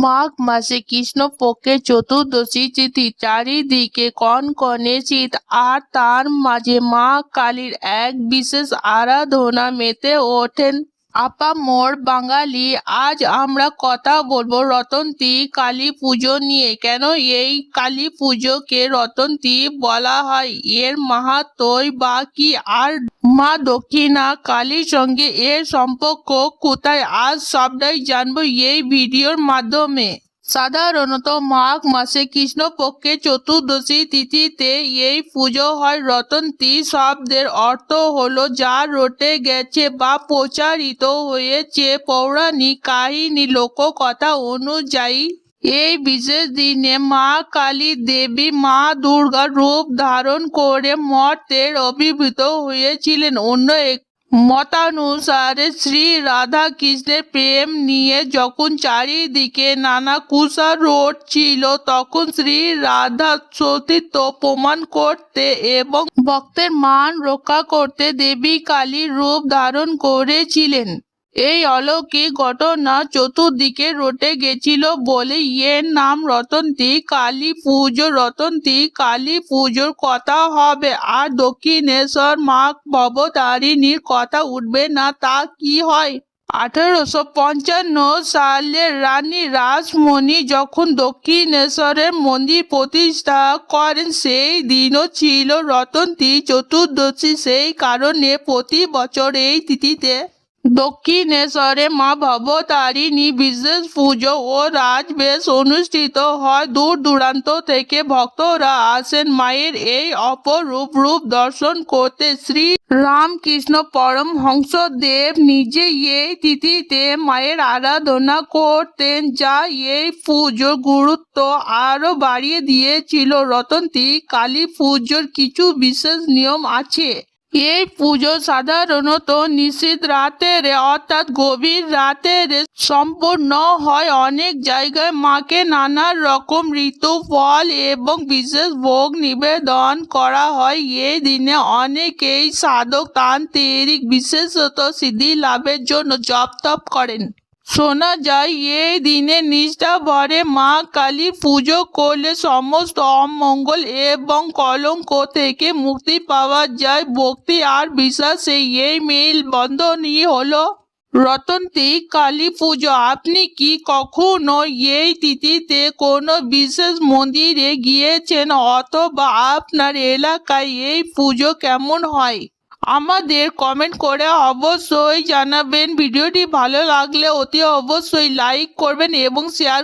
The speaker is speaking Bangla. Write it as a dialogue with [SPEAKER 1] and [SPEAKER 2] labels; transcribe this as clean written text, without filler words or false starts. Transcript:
[SPEAKER 1] মাঘ মাসে কৃষ্ণপক্ষের চতুর্দশী তিথি, চারিদিকে কনকনে শীত, আর তার মাঝে মা কালীর এক বিশেষ আরাধনা মেতে ওঠেন আপামর বাঙালি। আজ আমরা কথা বলবো রতন্তী কালী পুজো নিয়ে। কেন এই কালী পুজোকে রতন্তী বলা হয়, এর মাহাত্ম্যই বা কি, আর মা দক্ষিণা কালীর সঙ্গে এর সম্পর্ক কোথায়, আজ সবটাই জানবো এই ভিডিওর মাধ্যমে। সাধারণত মাঘ মাসে কৃষ্ণপক্ষের চতুর্দশী তিথিতে এই পুজো হয়। রতন্তী শব্দের অর্থ হলো যা রটে গেছে বা প্রচারিত হয়েছে পৌরাণিক কাহিনী লোককথা অনুযায়ী। এই বিশেষ দিনে মা কালী দেবী মা দুর্গার রূপ ধারণ করে মর্ত্যে আবির্ভূত হয়েছিলেন। অন্য এক মতানুসারে শ্রী রাধা কৃষ্ণের প্রেম নিয়ে যখন চারিদিকে নানা কুৎসা ছিল, তখন শ্রী রাধার সতীত্ব প্রমাণ করতে এবং ভক্তের মান রক্ষা করতে দেবী কালীর রূপ ধারণ করেছিলেন। এই অলৌকিক ঘটনা চতুর্দিকে রটে গেছিল বলে এর নাম রতন্তী কালী পুজো। রতন্তী কালী পুজোর কথা হবে আর দক্ষিণেশ্বর মা ভবতারিণীর কথা উঠবে না, তা কি হয়? 1855 সালে রানী রাসমণি যখন দক্ষিণেশ্বরের মন্দির প্রতিষ্ঠা করেন, সেই দিনও ছিল রতন্তী চতুর্দশী। সেই কারণে প্রতি বছর এই তিথিতে দক্ষিণেশ্বরে মা ভবতারিণী বিশেষ পুজো ও রাজবেশ অনুষ্ঠিত হয়। দূর দূরান্ত থেকে ভক্তরা আসেন মায়ের এই অপরূপ রূপ দর্শন করতে। শ্রী রামকৃষ্ণ পরমহংসদেব নিজে এই তিথিতে মায়ের আরাধনা করতেন, যা এই পুজোর গুরুত্ব আরো বাড়িয়ে দিয়েছিল। রতন্তী কালী পুজোর কিছু বিশেষ নিয়ম আছে। এই পুজো সাধারণত নিশীথ রাতের অর্থাৎ গভীর রাতের সম্পন্ন হয়। অনেক জায়গায় মাকে নানা রকম ঋতু ফল এবং বিশেষ ভোগ নিবেদন করা হয়। এই দিনে অনেকেই সাধক তান্ত্রিক বিশেষত সিদ্ধি লাভের জন্য জপ তপ করেন। শোনা যায় এই দিনে নিষ্ঠা ভরে মা কালী পুজো করলে সমস্ত অমঙ্গল এবং কলঙ্ক থেকে মুক্তি পাওয়া যায়। ভক্তি আর বিশ্বাসে এই মেল বন্ধনই হলো রতন্তী কালী পুজো। আপনি কি কখনো এই তিথিতে কোনো বিশেষ মন্দিরে গিয়েছেন, অথবা আপনার এলাকায় এই পুজো কেমন হয়? আমাদের কমেন্ট করে অবশ্যই জানাবেন। ভিডিওটি ভালো লাগলে অতি অবশ্যই লাইক করবেন এবং শেয়ার